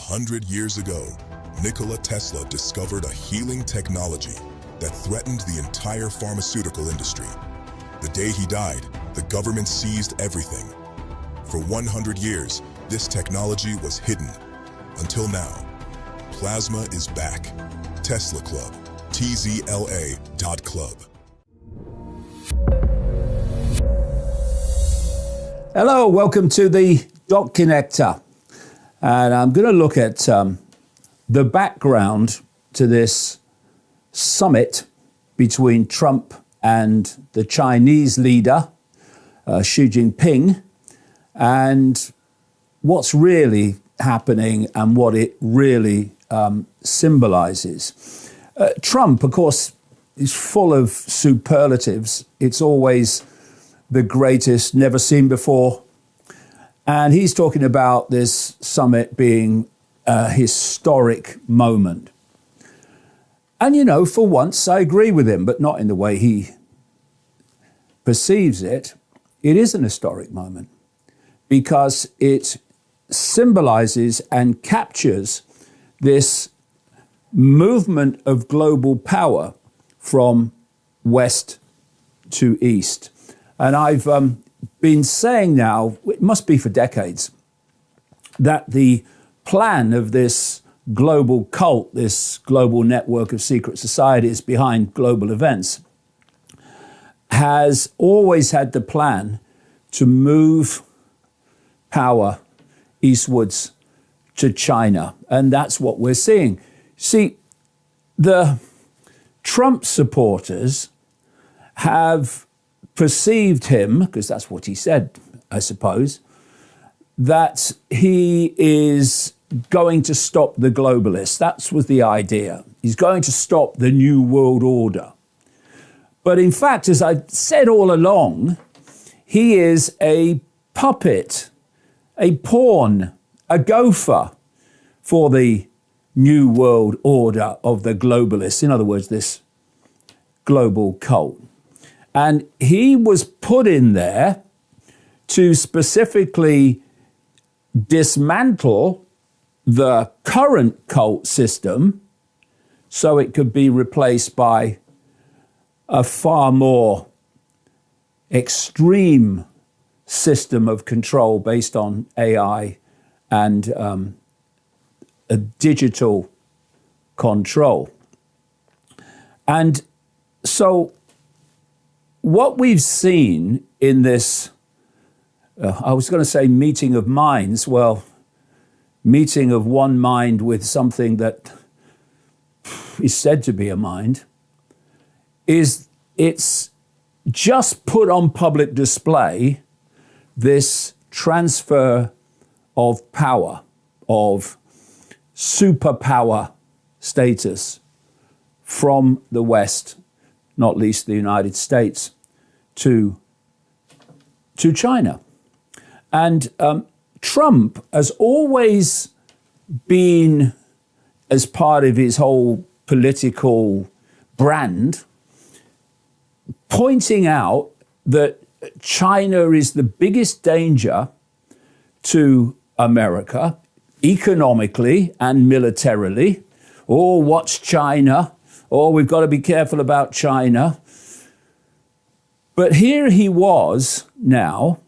100 years ago, Nikola Tesla discovered a healing technology that threatened the entire pharmaceutical industry. The day he died, the government seized everything. For 100 years, this technology was hidden. Until now, plasma is back. Tesla Club, tzla.club. Hello, welcome to the Dot Connector. And I'm going to look at the background to this summit between Trump and the Chinese leader, Xi Jinping, and what's really happening and what it really symbolizes. Trump, of course, is full of superlatives. It's always the greatest, never seen before. And he's talking about this summit being a historic moment. And, you know, for once, I agree with him, but not in the way he perceives it. It is an historic moment because it symbolizes and captures this movement of global power from west to east. And I've been saying now, it must be for decades, that the plan of this global cult, this global network of secret societies behind global events, has always had the plan to move power eastwards to China. And that's what we're seeing. See, the Trump supporters have perceived him, because that's what he said, I suppose, that he is going to stop the globalists. That was the idea. He's going to stop the New World Order. But in fact, as I said all along, he is a puppet, a pawn, a gopher for the New World Order of the globalists. In other words, this global cult. And he was put in there to specifically dismantle the current cult system so it could be replaced by a far more extreme system of control based on AI and a digital control. And so what we've seen in this, I was going to say meeting of minds, well, meeting of one mind with something that is said to be a mind, is it's just put on public display this transfer of power, of superpower status from the West, not least the United States, to China. And Trump has always been, as part of his whole political brand, pointing out that China is the biggest danger to America, economically and militarily. Oh, what's China? Oh, we've got to be careful about China. But here he was now,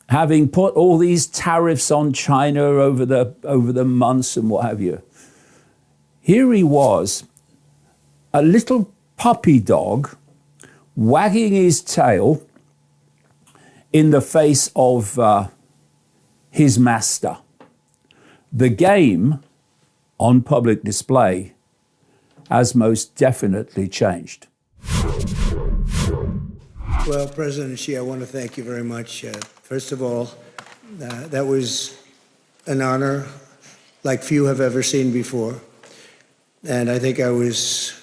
having put all these tariffs on China over the months and what have you. Here he was, a little puppy dog, wagging his tail in the face of his master. The game on public display has most definitely changed. Well, President Xi, I want to thank you very much. First of all, that was an honor like few have ever seen before. And I think I was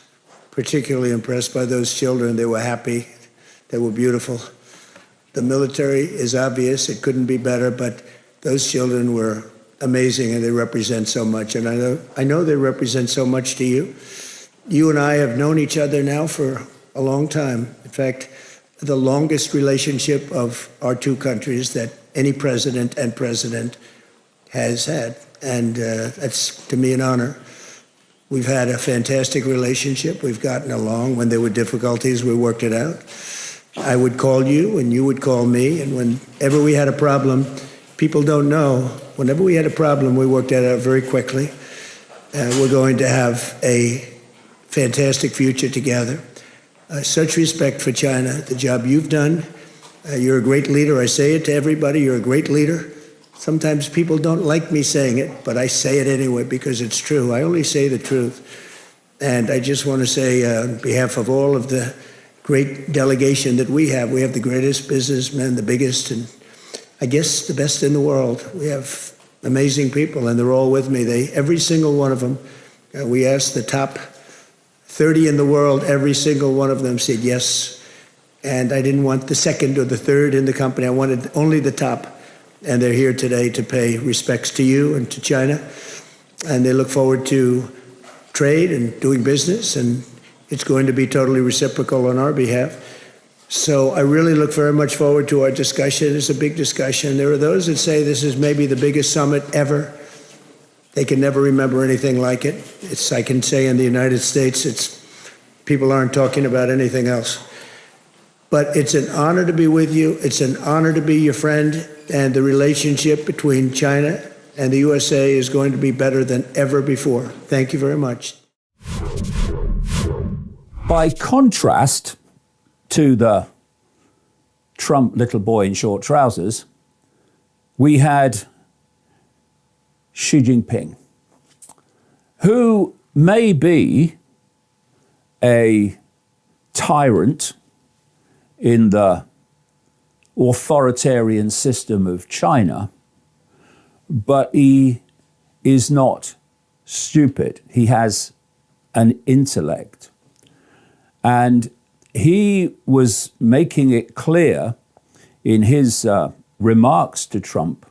particularly impressed by those children. They were happy. They were beautiful. The military is obvious. It couldn't be better, but those children were amazing, and they represent so much. And I know they represent so much to you. You and I have known each other now for a long time. In fact, the longest relationship of our two countries that any president and president has had. and that's, to me, an honor. We've had a fantastic relationship. We've gotten along. When there were difficulties, we worked it out. I would call you, and you would call me, and whenever we had a problem, people don't know, whenever we had a problem, we worked that out very quickly. We're going to have a fantastic future together. Such respect for China, the job you've done. You're a great leader. I say it to everybody. You're a great leader. Sometimes people don't like me saying it, but I say it anyway because it's true. I only say the truth. And I just want to say, on behalf of all of the great delegation that we have the greatest businessmen, the biggest, and I guess the best in the world. We have amazing people, and they're all with me. Every single one of them, we asked the top 30 in the world, every single one of them said yes. And I didn't want the second or the third in the company. I wanted only the top. And they're here today to pay respects to you and to China. And they look forward to trade and doing business, and it's going to be totally reciprocal on our behalf. So I really look very much forward to our discussion. It's a big discussion. There are those that say this is maybe the biggest summit ever. They can never remember anything like it. I can say in the United States, people aren't talking about anything else. But it's an honor to be with you. It's an honor to be your friend. And the relationship between China and the USA is going to be better than ever before. Thank you very much. By contrast to the Trump little boy in short trousers, we had Xi Jinping, who may be a tyrant in the authoritarian system of China, but he is not stupid. He has an intellect. And he was making it clear in his remarks to Trump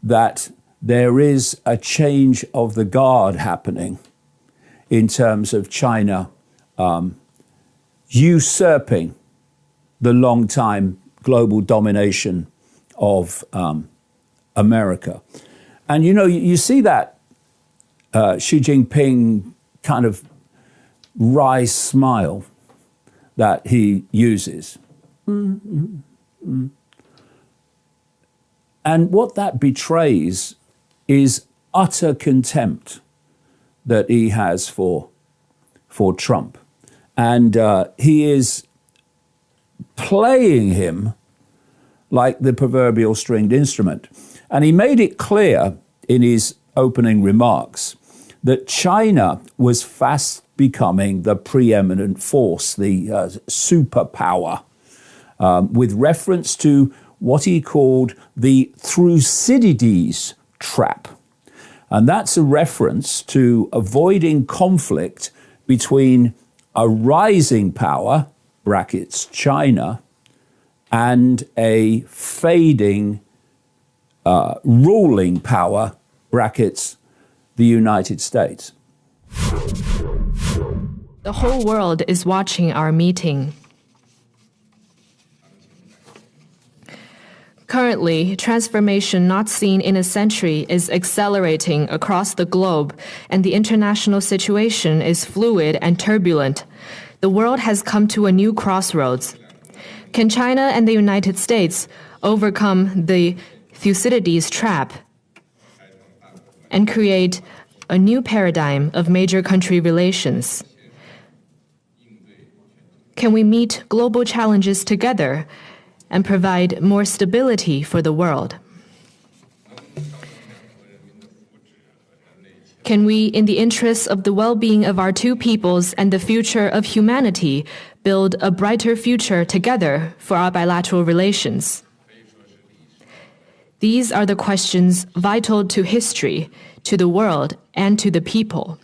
that there is a change of the guard happening in terms of China usurping the long-time global domination of America. And, you know, you see that Xi Jinping kind of wry smile that he uses. And what that betrays is utter contempt that he has for Trump. And he is playing him like the proverbial stringed instrument. And he made it clear in his opening remarks that China was fast becoming the preeminent force, the superpower, with reference to what he called the Thucydides trap. And that's a reference to avoiding conflict between a rising power, brackets China, and a fading ruling power, brackets the United States. The whole world is watching our meeting. Currently, transformation not seen in a century is accelerating across the globe, and the international situation is fluid and turbulent. The world has come to a new crossroads. Can China and the United States overcome the Thucydides trap and create a new paradigm of major country relations? Can we meet global challenges together and provide more stability for the world? Can we, in the interests of the well-being of our two peoples and the future of humanity, build a brighter future together for our bilateral relations? These are the questions vital to history, to the world, and to the people.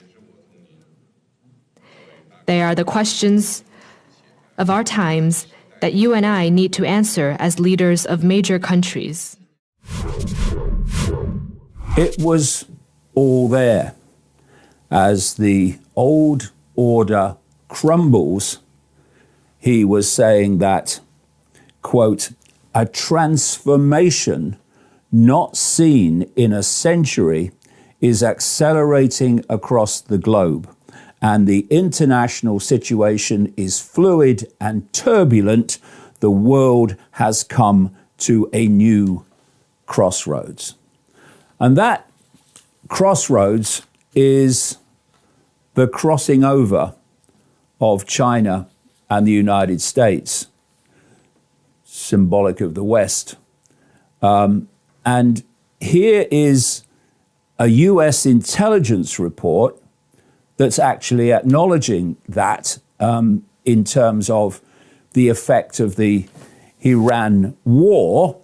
They are the questions of our times that you and I need to answer as leaders of major countries. It was all there. As the old order crumbles, he was saying that, quote, a transformation not seen in a century is accelerating across the globe, and the international situation is fluid and turbulent. The world has come to a new crossroads. And that crossroads is the crossing over of China and the United States, symbolic of the West. And here is a US intelligence report that's actually acknowledging that in terms of the effect of the Iran war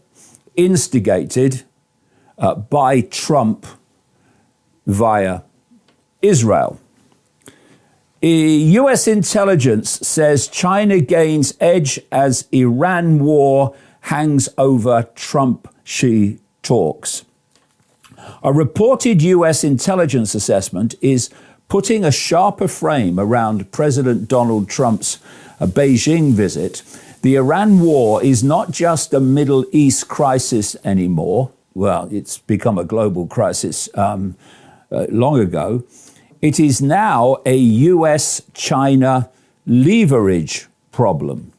instigated by Trump via Israel. US intelligence says China gains edge as Iran war hangs over Trump-Xi talks. A reported US intelligence assessment is putting a sharper frame around President Donald Trump's Beijing visit. The Iran war is not just a Middle East crisis anymore. Well, it's become a global crisis long ago. It is now a US-China leverage problem.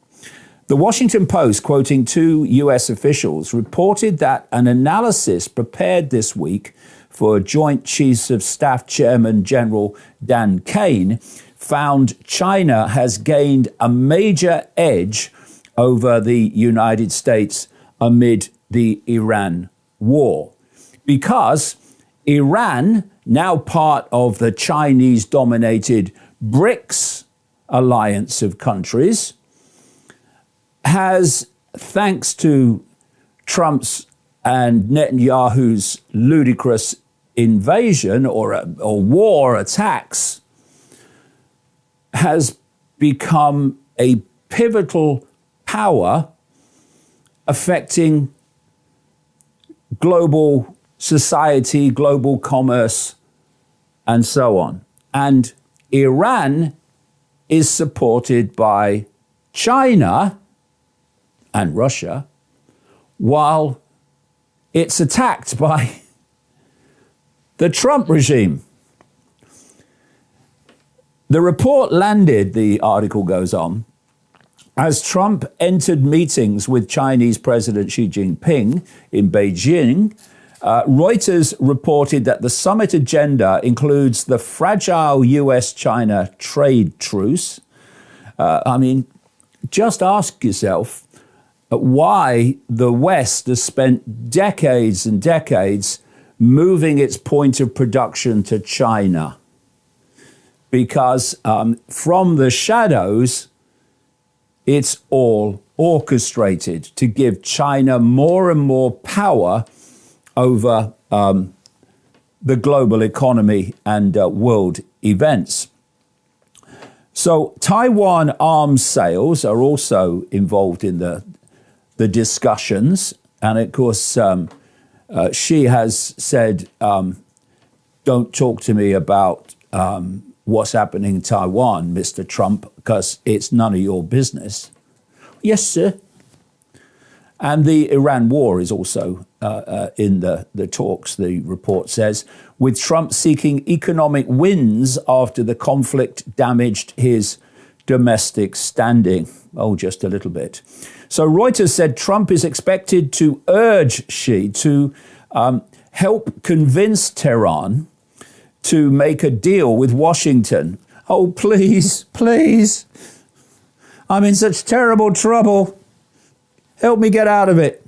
The Washington Post, quoting two US officials, reported that an analysis prepared this week for Joint Chiefs of Staff Chairman General Dan Kane found China has gained a major edge over the United States amid the Iran war, because Iran, now part of the Chinese-dominated BRICS alliance of countries, has, thanks to Trump's and Netanyahu's ludicrous invasion or war attacks, has become a pivotal power affecting global society, global commerce, and so on. And Iran is supported by China and Russia, while it's attacked by the Trump regime. The report landed, the article goes on, as Trump entered meetings with Chinese President Xi Jinping in Beijing. Reuters reported that the summit agenda includes the fragile US-China trade truce. Just ask yourself why the West has spent decades and decades moving its point of production to China. Because from the shadows, it's all orchestrated to give China more and more power over the global economy and world events. So Taiwan arms sales are also involved in the discussions. And of course, Xi has said, don't talk to me about what's happening in Taiwan, Mr. Trump, because it's none of your business. Yes, sir. And the Iran war is also in the talks, the report says, with Trump seeking economic wins after the conflict damaged his domestic standing. Oh, just a little bit. So Reuters said Trump is expected to urge Xi to help convince Tehran to make a deal with Washington. Oh, please, please. I'm in such terrible trouble. Help me get out of it.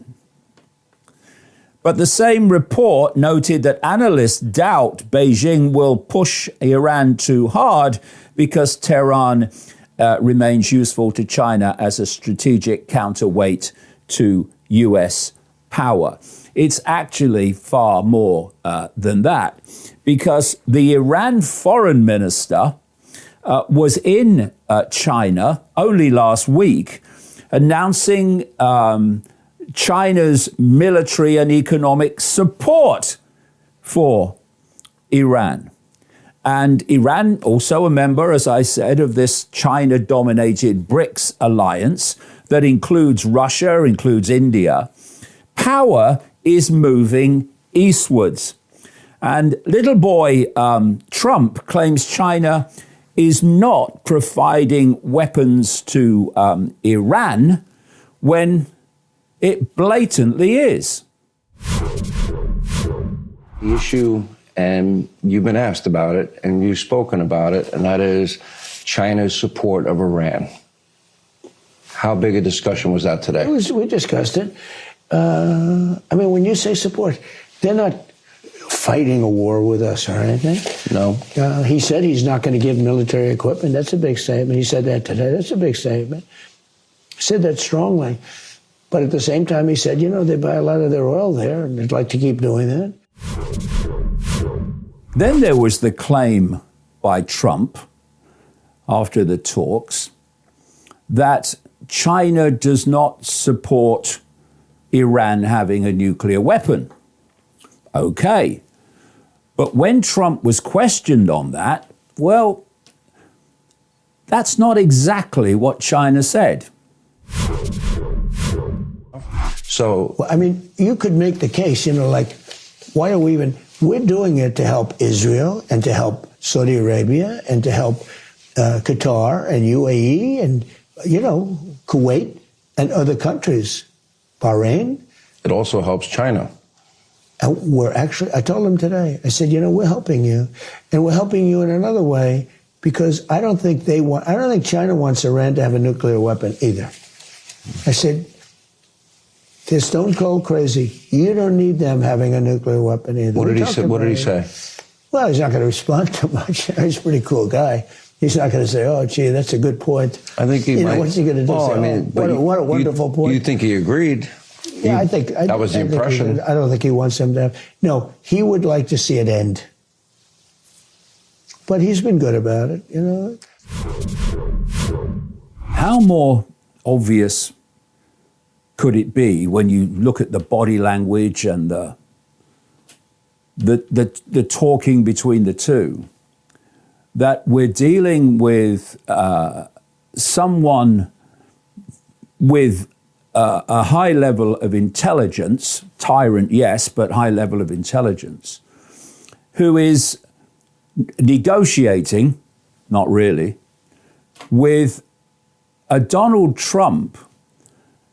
But the same report noted that analysts doubt Beijing will push Iran too hard because Tehran remains useful to China as a strategic counterweight to US power. It's actually far more than that, because the Iran foreign minister was in China only last week, announcing China's military and economic support for Iran. And Iran, also a member, as I said, of this China-dominated BRICS alliance that includes Russia, includes India. Power is moving eastwards. And little boy Trump claims China is not providing weapons to Iran when it blatantly is. The issue, and you've been asked about it, and you've spoken about it, and that is China's support of Iran. How big a discussion was that today? We discussed it. I mean, when you say support, they're not fighting a war with us or anything. No. He said he's not going to give military equipment. That's a big statement. He said that today. That's a big statement. He said that strongly. But at the same time, he said, you know, they buy a lot of their oil there, and they'd like to keep doing that. Then there was the claim by Trump after the talks that China does not support Iran having a nuclear weapon. Okay. But when Trump was questioned on that, well, that's not exactly what China said. So, Well, I mean, you could make the case, you know, like, why are we even, we're doing it to help Israel and to help Saudi Arabia and to help Qatar and UAE and, you know, Kuwait and other countries, Bahrain. it also helps China. And we're actually, I told him today, I said, you know, we're helping you. And we're helping you in another way because I don't think China wants Iran to have a nuclear weapon either. I said, they're stone cold crazy. You don't need them having a nuclear weapon either. What did he say? What did he say? Well, he's not going to respond too much. He's a pretty cool guy. He's not going to say, oh, gee, that's a good point. I think he you might. Know, what's he going to do? Oh, Say, I mean, what a wonderful point. You think he agreed? Yeah, I think that was the impression. I don't think he wants them to have. No, he would like to see it end. But he's been good about it, you know. How more obvious could it be when you look at the body language and the talking between the two, that we're dealing with someone with a high level of intelligence, tyrant, yes, but high level of intelligence, who is negotiating, not really, with a Donald Trump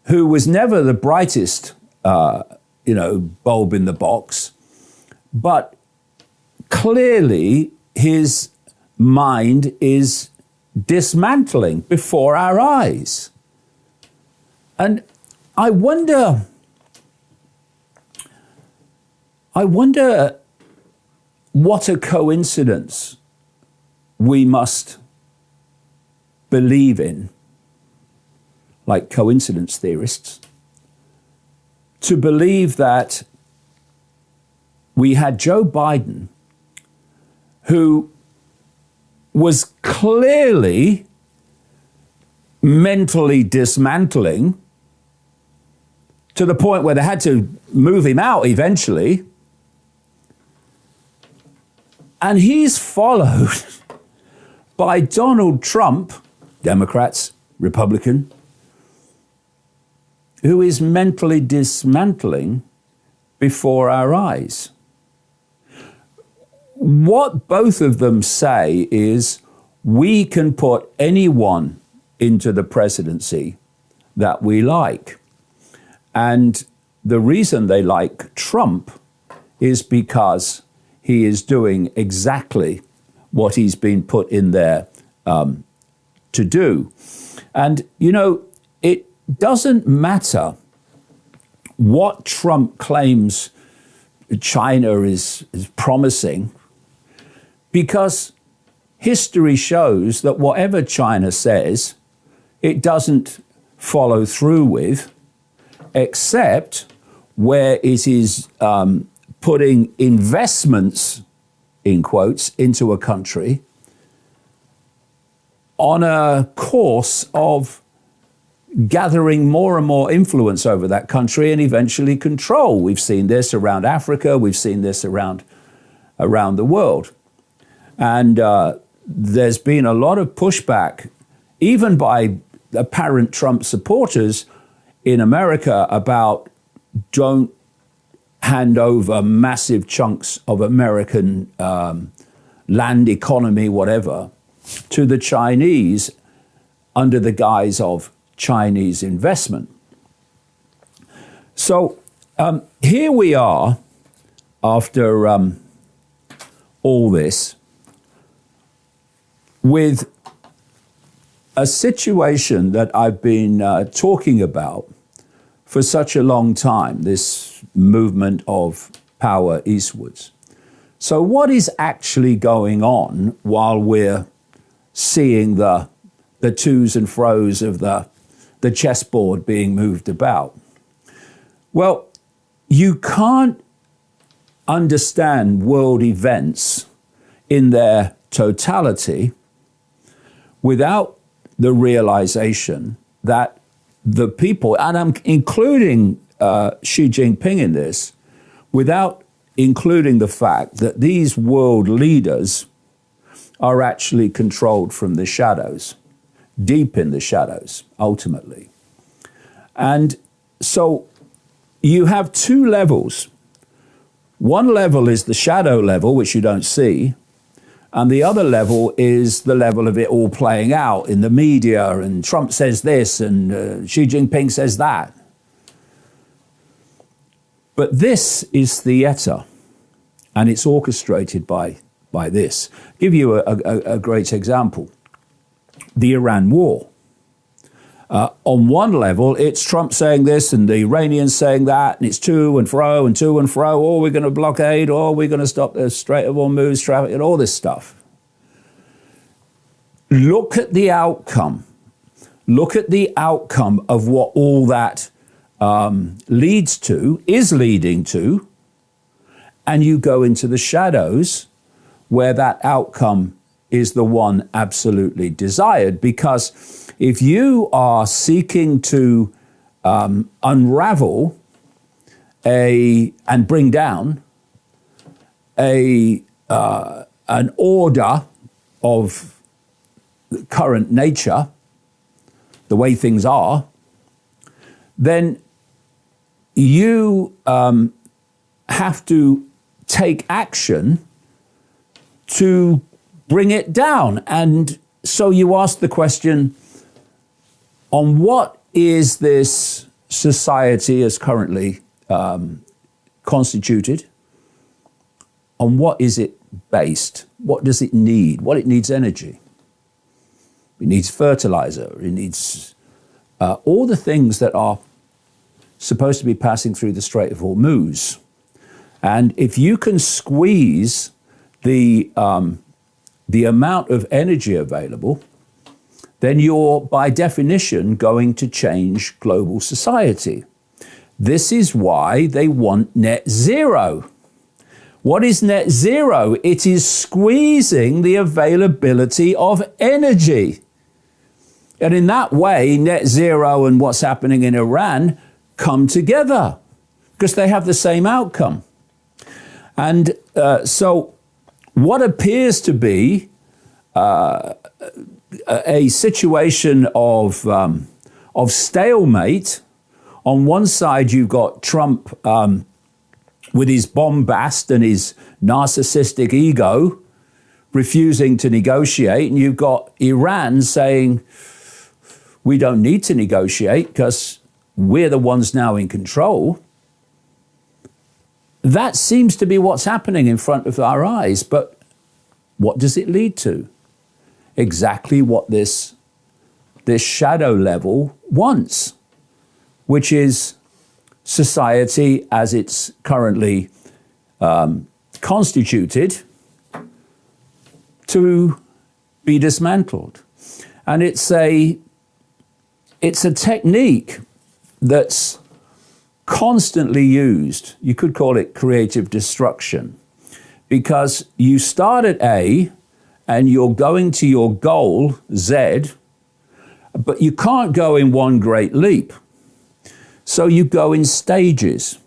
who was never the brightest, bulb in the box, but clearly his mind is dismantling before our eyes. And I wonder what a coincidence we must believe in, like coincidence theorists, to believe that we had Joe Biden, who was clearly mentally dismantling to the point where they had to move him out eventually. And he's followed by Donald Trump, Democrats, Republican, who is mentally dismantling before our eyes. What both of them say is we can put anyone into the presidency that we like. And the reason they like Trump is because he is doing exactly what he's been put in there to do. And, you know, it doesn't matter what Trump claims China is promising, because history shows that whatever China says, it doesn't follow through with, except where it is putting investments, in quotes, into a country on a course of gathering more and more influence over that country and eventually control. We've seen this around Africa. We've seen this around the world. And there's been a lot of pushback, even by apparent Trump supporters in America, about don't hand over massive chunks of American land economy, whatever, to the Chinese under the guise of Chinese investment. So here we are after all this with a situation that I've been talking about for such a long time, this movement of power eastwards. So what is actually going on while we're seeing the to's and fro's of the chessboard being moved about? Well, you can't understand world events in their totality without the realization that the people, and I'm including Xi Jinping in this, without including the fact that these world leaders are actually controlled from the shadows, deep in the shadows, ultimately. And so you have two levels. One level is the shadow level, which you don't see, and the other level is the level of it all playing out in the media, and Trump says this, and Xi Jinping says that. But this is theater, and it's orchestrated by this. I'll give you a great example. The Iran war. On one level, it's Trump saying this and the Iranians saying that, and it's to and fro, oh, we're going to blockade, oh, we're going to stop the Strait of Hormuz traffic, and all this stuff. Look at the outcome. Look at the outcome of what all that is leading to, and you go into the shadows where that outcome is the one absolutely desired. Because if you are seeking to unravel and bring down an order of current nature, the way things are, then you have to take action to bring it down. And so you ask the question, on what is this society as currently constituted? On what is it based? What does it need? Well, it needs energy. It needs fertilizer. It needs all the things that are supposed to be passing through the Strait of Hormuz. And if you can squeeze the amount of energy available, then you're, by definition, going to change global society. This is why they want net zero. What is net zero? It is squeezing the availability of energy. And in that way, net zero and what's happening in Iran come together because they have the same outcome. And so what appears to be a situation of stalemate. On one side, you've got Trump with his bombast and his narcissistic ego refusing to negotiate, and you've got Iran saying, we don't need to negotiate because we're the ones now in control. That seems to be what's happening in front of our eyes, but what does it lead to? Exactly what this shadow level wants, which is society as it's currently constituted to be dismantled. And it's a technique that's constantly used. You could call it creative destruction, because you start at A and you're going to your goal, Z, but you can't go in one great leap. So you go in stages.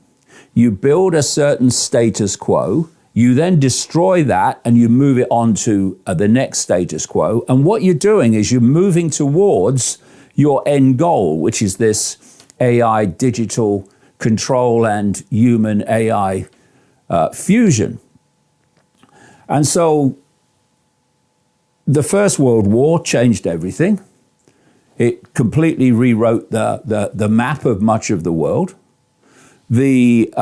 You build a certain status quo, you then destroy that and you move it on to the next status quo. And what you're doing is you're moving towards your end goal, which is this AI digital control and human AI fusion. And so the First World War changed everything. It completely rewrote the map of much of the world. The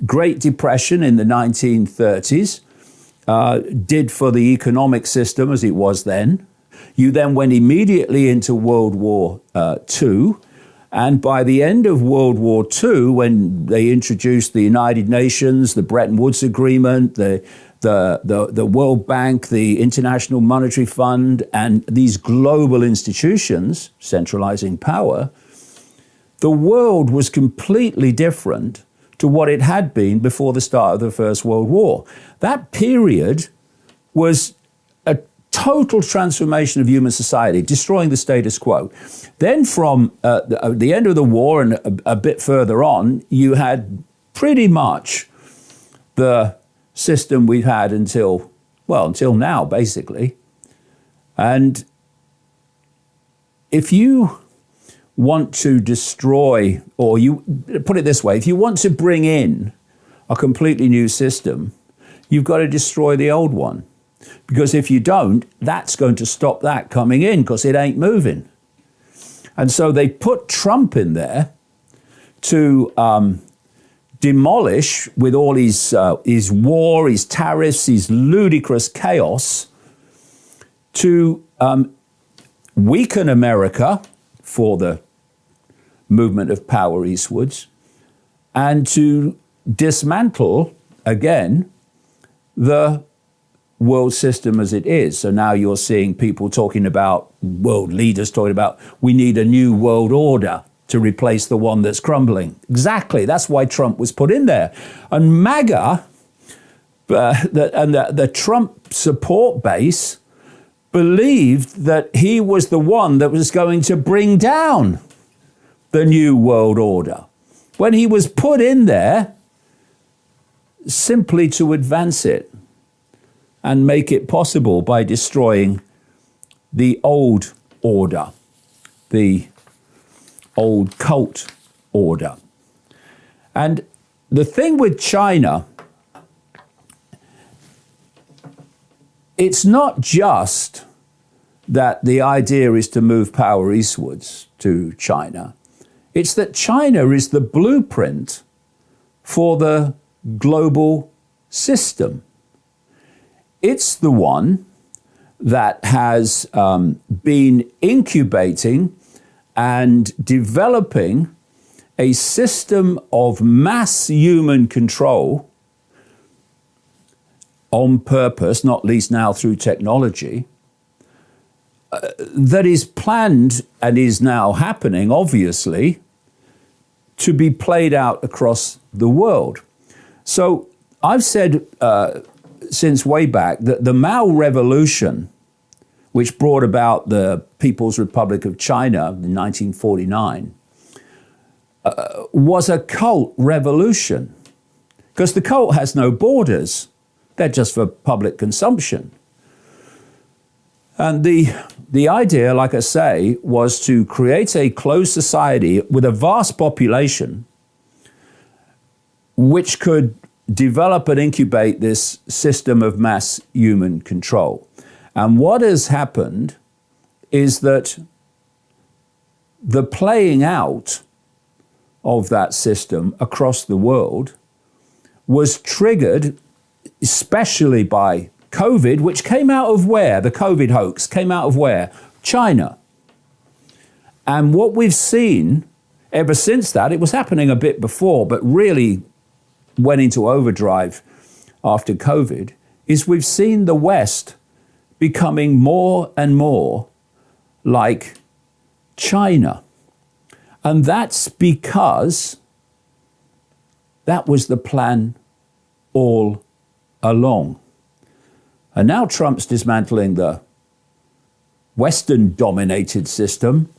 Great Depression in the 1930s did for the economic system as it was then. You then went immediately into World War II. And by the end of World War II, when they introduced the United Nations, the Bretton Woods Agreement, the World Bank, the International Monetary Fund, and these global institutions centralizing power, the world was completely different to what it had been before the start of the First World War. That period was a total transformation of human society, destroying the status quo. Then from the end of the war and a bit further on, you had pretty much the system we've had until now, basically. And if you want to destroy, or you put it this way, if you want to bring in a completely new system, you've got to destroy the old one. Because if you don't, that's going to stop that coming in because it ain't moving. And so they put Trump in there to demolish, with all his war, his tariffs, his ludicrous chaos, to weaken America for the movement of power eastwards, and to dismantle, again, the world system as it is. So now you're seeing people talking about, world leaders talking about, we need a new world order to replace the one that's crumbling. Exactly. That's why Trump was put in there. And MAGA, the Trump support base, believed that he was the one that was going to bring down the new world order, when he was put in there simply to advance it and make it possible by destroying the old order, the old cult order. And the thing with China, it's not just that the idea is to move power eastwards to China. It's that China is the blueprint for the global system. It's the one that has been incubating and developing a system of mass human control on purpose, not least now through technology, that is planned and is now happening, obviously, to be played out across the world. So I've said since way back that the Mao Revolution, which brought about the People's Republic of China in 1949, was a cult revolution, because the cult has no borders. They're just for public consumption. And the idea, like I say, was to create a closed society with a vast population which could develop and incubate this system of mass human control. And what has happened is that the playing out of that system across the world was triggered especially by COVID, which came out of where? The COVID hoax came out of where? China. And what we've seen ever since that, it was happening a bit before, but really went into overdrive after COVID, is we've seen the West becoming more and more like China. And that's because that was the plan all along. And now Trump's dismantling the Western-dominated system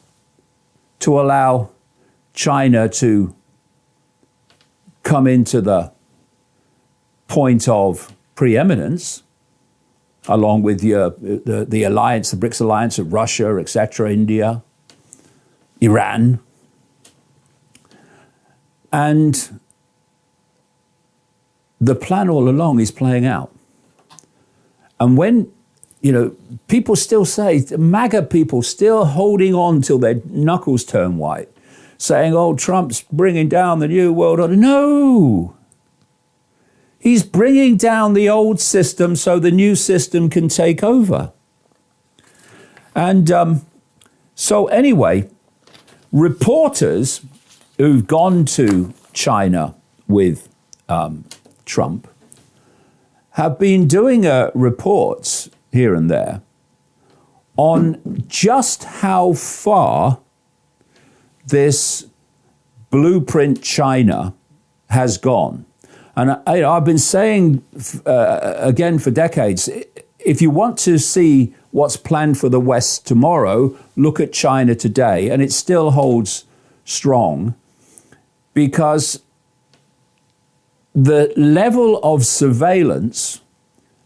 to allow China to come into the point of preeminence, along with the alliance, the BRICS alliance of Russia, etc., India, Iran. And the plan all along is playing out. And when, people still say, MAGA people still holding on till their knuckles turn white, saying, oh, Trump's bringing down the new world order. No! He's bringing down the old system so the new system can take over. And so anyway, reporters who've gone to China with Trump have been doing reports here and there on just how far this blueprint China has gone. And I've been saying, again, for decades, if you want to see what's planned for the West tomorrow, look at China today. And it still holds strong because the level of surveillance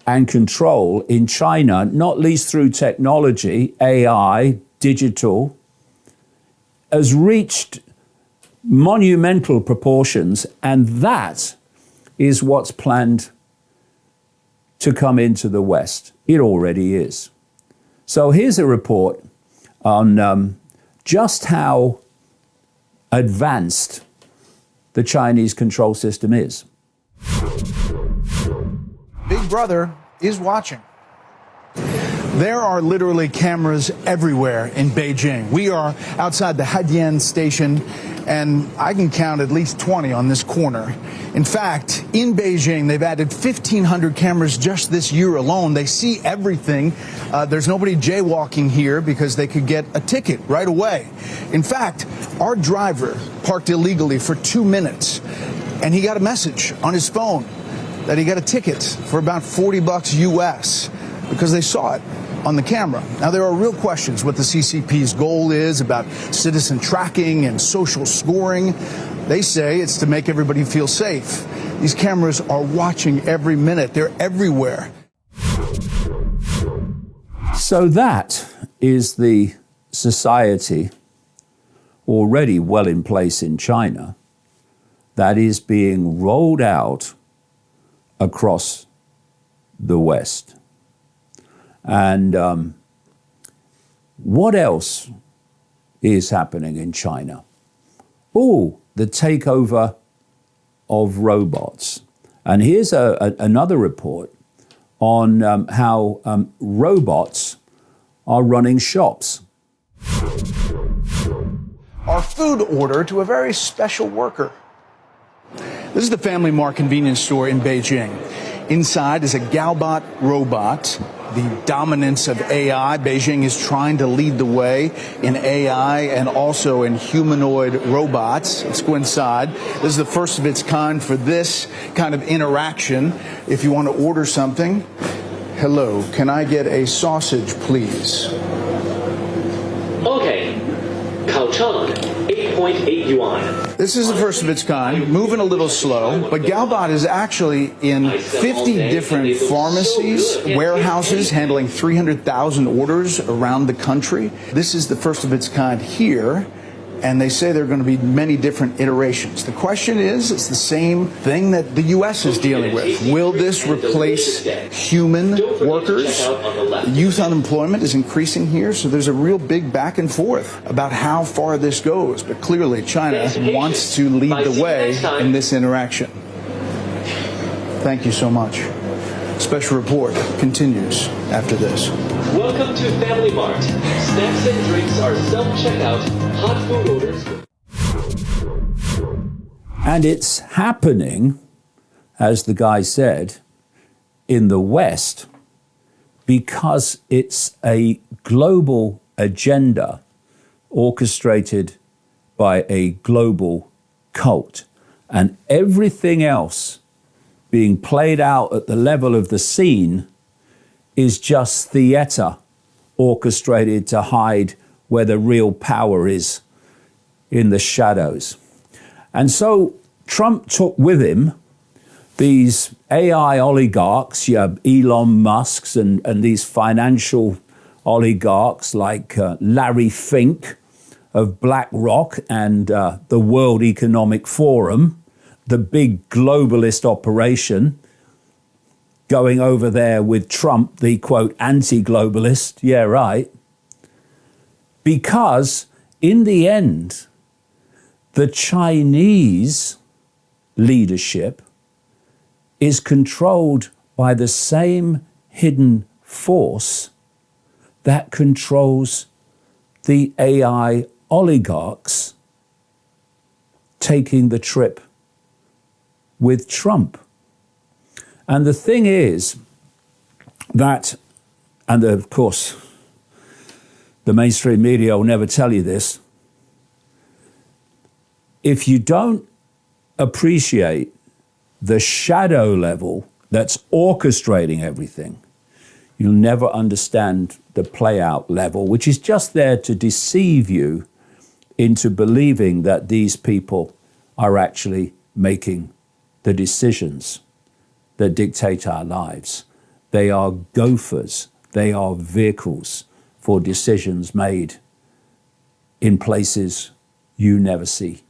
and control in China, not least through technology, AI, digital, has reached monumental proportions, and that is what's planned to come into the West. It already is. So here's a report on just how advanced the Chinese control system is. Big Brother is watching. There are literally cameras everywhere in Beijing. We are outside the Haidian station, and I can count at least 20 on this corner. In fact, in Beijing, they've added 1,500 cameras just this year alone. They see everything. There's nobody jaywalking here because they could get a ticket right away. In fact, our driver parked illegally for 2 minutes, and he got a message on his phone that he got a ticket for about $40 US because they saw it on the camera. Now, there are real questions what the CCP's goal is about citizen tracking and social scoring. They say it's to make everybody feel safe. These cameras are watching every minute. They're everywhere. So that is the society already well in place in China that is being rolled out across the West. And what else is happening in China? Oh, the takeover of robots. And here's another report on how robots are running shops. Our food order to a very special worker. This is the Family Mart convenience store in Beijing. Inside is a Galbot robot. The dominance of AI. Beijing is trying to lead the way in AI and also in humanoid robots. Let's go inside. This is the first of its kind for this kind of interaction. If you want to order something, hello, can I get a sausage, please? Okay. 烤肠 8.8 yuan. This is the first of its kind, moving a little slow, but Galbot is actually in 50 different pharmacies, warehouses, handling 300,000 orders around the country. This is the first of its kind here, and they say there are going to be many different iterations. The question is, it's the same thing that the U.S. is dealing with. Will this replace human workers? Youth unemployment is increasing here, so there's a real big back and forth about how far this goes. But clearly, China wants to lead the way in this interaction. Thank you so much. Special report continues after this. Welcome to Family Mart. Snacks and drinks are self-checkout. Hot food orders. And it's happening, as the guy said, in the West because it's a global agenda orchestrated by a global cult. And everything else being played out at the level of the scene is just theater orchestrated to hide where the real power is in the shadows. And so Trump took with him these AI oligarchs, you have Elon Musk's and these financial oligarchs like Larry Fink of BlackRock and the World Economic Forum, the big globalist operation, going over there with Trump, the quote anti-globalist, yeah, right. Because in the end, the Chinese leadership is controlled by the same hidden force that controls the AI oligarchs taking the trip with Trump. And the thing is that, and of course, the mainstream media will never tell you this, if you don't appreciate the shadow level that's orchestrating everything, you'll never understand the play-out level, which is just there to deceive you into believing that these people are actually making the decisions that dictate our lives. They are gophers. They are vehicles for decisions made in places you never see.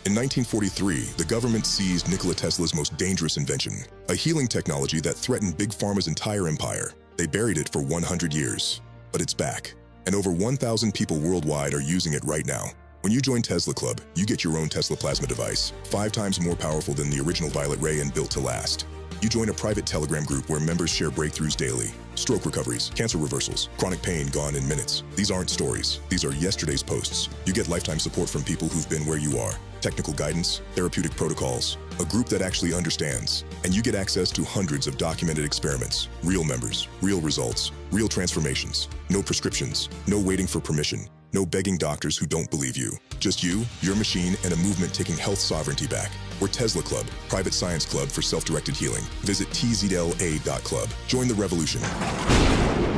In 1943, the government seized Nikola Tesla's most dangerous invention, a healing technology that threatened Big Pharma's entire empire. They buried it for 100 years, but it's back, and over 1,000 people worldwide are using it right now. When you join Tesla Club, you get your own Tesla plasma device, 5 times more powerful than the original Violet Ray and built to last. You join a private Telegram group where members share breakthroughs daily. Stroke recoveries, cancer reversals, chronic pain gone in minutes. These aren't stories. These are yesterday's posts. You get lifetime support from people who've been where you are. Technical guidance, therapeutic protocols, a group that actually understands. And you get access to hundreds of documented experiments, real members, real results, real transformations. No prescriptions, no waiting for permission, no begging doctors who don't believe you. Just you, your machine, and a movement taking health sovereignty back. We're Tesla Club, private science club for self-directed healing. Visit tzla.club. Join the revolution.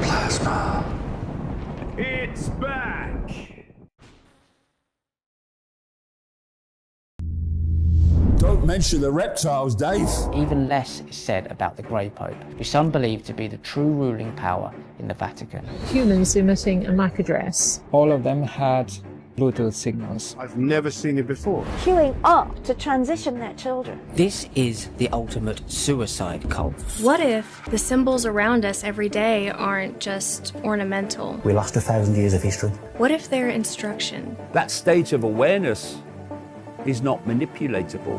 Plasma. It's back. Don't mention the reptiles, Dave. Even less is said about the Grey Pope, who some believe to be the true ruling power in the Vatican. Humans emitting a MAC address. All of them had Bluetooth signals. I've never seen it before. Queuing up to transition their children. This is the ultimate suicide cult. What if the symbols around us every day aren't just ornamental? We lost 1,000 years of history. What if they're instruction? That state of awareness is not manipulatable.